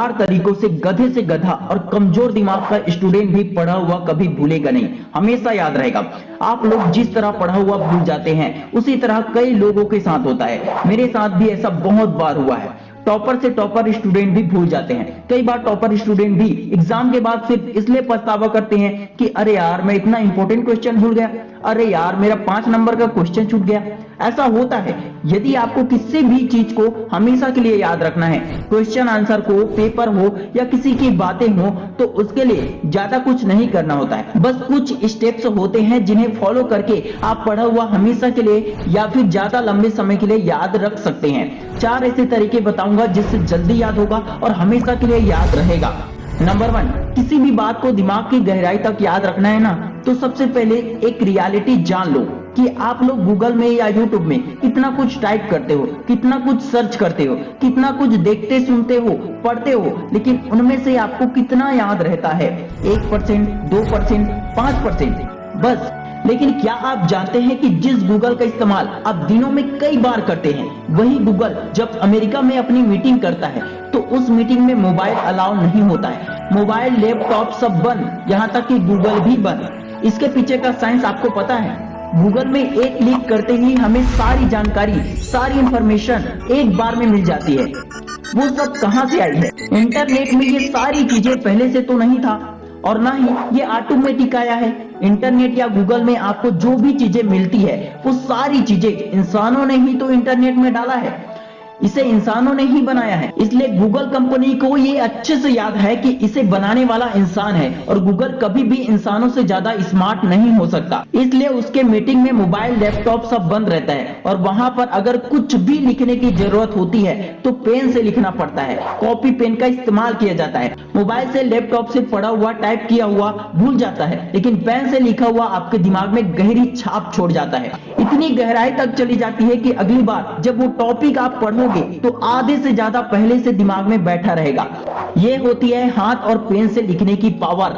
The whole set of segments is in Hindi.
4 तरीकों से गधे से गधा और कमजोर दिमाग का स्टूडेंट भी पढ़ा हुआ कभी भूलेगा नहीं, हमेशा याद रहेगा। आप लोग जिस तरह पढ़ा हुआ भूल जाते हैं, उसी तरह कई लोगों के साथ होता है। मेरे साथ भी ऐसा बहुत बार हुआ है। टॉपर से टॉपर स्टूडेंट भी भूल जाते हैं। कई बार टॉपर स्टूडेंट भी एग्जाम के बाद सिर्फ इसलिए पछतावा करते हैं कि अरे यार मैं इतना इंपॉर्टेंट क्वेश्चन भूल गया, अरे यार मेरा 5 नंबर का क्वेश्चन छूट गया। ऐसा होता है। यदि आपको किसी भी चीज को हमेशा के लिए याद रखना है, क्वेश्चन आंसर को, पेपर हो या किसी की बातें हो, तो उसके लिए ज्यादा कुछ नहीं करना होता है। बस कुछ स्टेप्स होते हैं जिन्हें फॉलो करके आप पढ़ा हुआ हमेशा के लिए या फिर ज्यादा लंबे समय के लिए याद रख सकते हैं। 4 ऐसे तरीके बताऊंगा जिससे जल्दी याद होगा और हमेशा के लिए याद रहेगा। नंबर 1, किसी भी बात को दिमाग की गहराई तक याद रखना है ना, तो सबसे पहले एक रियलिटी जान लो कि आप लोग गूगल में या यूट्यूब में कितना कुछ टाइप करते हो, कितना कुछ सर्च करते हो, कितना कुछ देखते सुनते हो, पढ़ते हो, लेकिन उनमें से आपको कितना याद रहता है? 1%, 2%, 5%? बस। लेकिन क्या आप जानते हैं कि जिस गूगल का इस्तेमाल आप दिनों में कई बार करते हैं, वही गूगल जब अमेरिका में अपनी मीटिंग करता है तो उस मीटिंग में मोबाइल अलाउ नहीं होता है। मोबाइल, लैपटॉप सब बंद, यहाँ तक कि गूगल भी बंद। इसके पीछे का साइंस आपको पता है? गूगल में एक क्लिक करते ही हमें सारी जानकारी, सारी इंफॉर्मेशन एक बार में मिल जाती है। वो सब कहाँ से आई है? इंटरनेट में ये सारी चीजें पहले से तो नहीं था और ना ही ये ऑटोमेटिक आया है। इंटरनेट या गूगल में आपको जो भी चीजें मिलती है, वो सारी चीजें इंसानों ने ही तो इंटरनेट में डाला है, इसे इंसानों ने ही बनाया है। इसलिए गूगल कंपनी को ये अच्छे से याद है कि इसे बनाने वाला इंसान है और गूगल कभी भी इंसानों से ज्यादा स्मार्ट नहीं हो सकता। इसलिए उसके मीटिंग में मोबाइल, लैपटॉप सब बंद रहता है और वहां पर अगर कुछ भी लिखने की जरूरत होती है तो पेन से लिखना पड़ता है, कॉपी पेन का इस्तेमाल किया जाता है। मोबाइल से, लैपटॉप से पढ़ा हुआ, टाइप किया हुआ भूल जाता है, लेकिन पेन से लिखा हुआ आपके दिमाग में गहरी छाप छोड़ जाता है। इतनी गहराई तक चली जाती है कि अगली बार जब वो टॉपिक आप पढ़ोगे तो आधे से ज्यादा पहले से दिमाग में बैठा रहेगा। ये होती है हाथ और पेन से लिखने की पावर।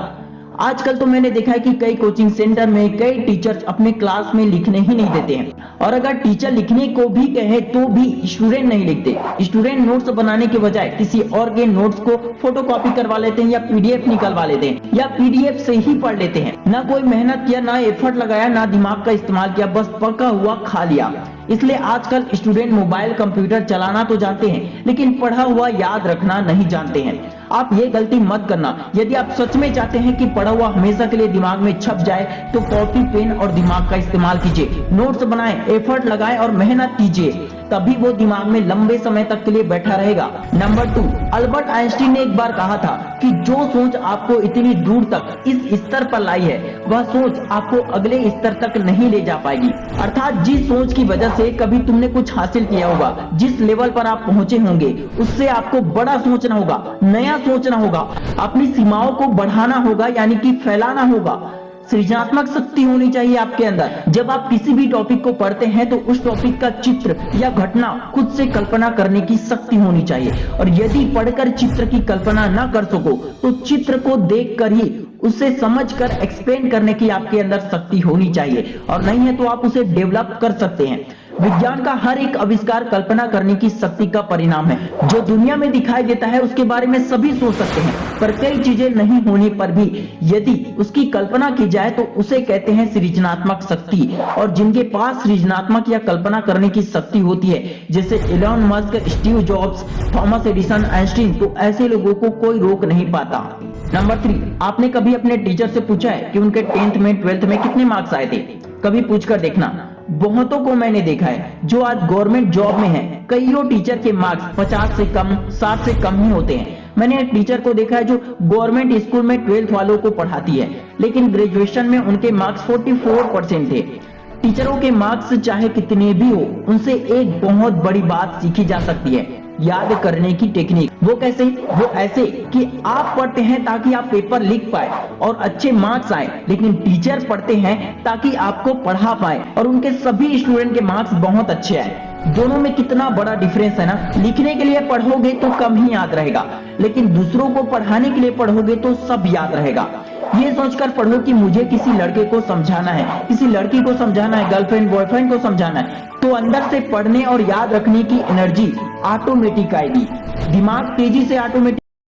आजकल तो मैंने देखा है कि कई कोचिंग सेंटर में कई टीचर्स अपने क्लास में लिखने ही नहीं देते हैं, और अगर टीचर लिखने को भी कहे तो भी स्टूडेंट नहीं लिखते। स्टूडेंट नोट्स बनाने के बजाय किसी और के नोट्स को फोटोकॉपी करवा लेते हैं या पीडीएफ निकलवा लेते हैं या पीडीएफ से ही पढ़ लेते हैं। ना कोई मेहनत किया, ना एफर्ट लगाया, ना दिमाग का इस्तेमाल किया, बस पका हुआ खा लिया। इसलिए आजकल स्टूडेंट मोबाइल, कंप्यूटर चलाना तो जानते हैं, लेकिन पढ़ा हुआ याद रखना नहीं जानते हैं। आप ये गलती मत करना। यदि आप सच में चाहते हैं कि पढ़ा हुआ हमेशा के लिए दिमाग में छप जाए, तो कॉपी, पेन और दिमाग का इस्तेमाल कीजिए। नोट्स बनाएं, एफर्ट लगाएं और मेहनत कीजिए, तभी वो दिमाग में लंबे समय तक के लिए बैठा रहेगा। नंबर 2, अल्बर्ट आइंस्टीन ने एक बार कहा था कि जो सोच आपको इतनी दूर तक, इस स्तर पर लाई है, वह सोच आपको अगले स्तर तक नहीं ले जा पाएगी। अर्थात जिस सोच की वजह से कभी तुमने कुछ हासिल किया होगा, जिस लेवल पर आप पहुंचे होंगे, उससे आपको बड़ा सोचना होगा, नया सोचना होगा, अपनी सीमाओं को बढ़ाना होगा, यानी कि फैलाना होगा। सृजनात्मक शक्ति होनी चाहिए आपके अंदर। जब आप किसी भी टॉपिक को पढ़ते हैं तो उस टॉपिक का चित्र या घटना खुद से कल्पना करने की शक्ति होनी चाहिए, और यदि पढ़कर चित्र की कल्पना न कर सको तो चित्र को देखकर ही उसे समझकर एक्सप्लेन करने की आपके अंदर शक्ति होनी चाहिए, और नहीं है तो आप उसे डेवलप कर सकते हैं। विज्ञान का हर एक आविष्कार कल्पना करने की शक्ति का परिणाम है। जो दुनिया में दिखाई देता है उसके बारे में सभी सोच सकते हैं, पर कई चीजें नहीं होने पर भी यदि उसकी कल्पना की जाए तो उसे कहते हैं सृजनात्मक शक्ति। और जिनके पास सृजनात्मक या कल्पना करने की शक्ति होती है, जैसे Elon Musk, Steve Jobs, Thomas Edison, Einstein, तो ऐसे लोगों को कोई रोक नहीं पाता। नंबर 3, आपने कभी अपने टीचर से पूछा है कि उनके 10th में, 12th में कितने मार्क्स आए थे? कभी पूछकर देखना। बहुतों को मैंने देखा है जो आज गवर्नमेंट जॉब में है, कईयों टीचर के मार्क्स 50 से कम, 60 से कम ही होते हैं। मैंने एक टीचर को देखा है जो गवर्नमेंट स्कूल में 12th वालों को पढ़ाती है, लेकिन ग्रेजुएशन में उनके मार्क्स 44% थे। टीचरों के मार्क्स चाहे कितने भी हो, उनसे एक बहुत बड़ी बात सीखी जा सकती है, याद करने की टेक्निक। वो कैसे? वो ऐसे कि आप पढ़ते हैं ताकि आप पेपर लिख पाए और अच्छे मार्क्स आए, लेकिन टीचर पढ़ते हैं ताकि आपको पढ़ा पाए और उनके सभी स्टूडेंट के मार्क्स बहुत अच्छे आए। दोनों में कितना बड़ा डिफरेंस है ना। लिखने के लिए पढ़ोगे तो कम ही याद रहेगा, लेकिन दूसरों को पढ़ाने के लिए पढ़ोगे तो सब याद रहेगा। ये सोचकर पढ़ो कि मुझे किसी लड़के को समझाना है, किसी लड़की को समझाना है, गर्लफ्रेंड बॉयफ्रेंड को समझाना है, तो अंदर से पढ़ने और याद रखने की एनर्जी ऑटोमेटिक आएगी। दिमाग तेजी से ऑटोमेटिक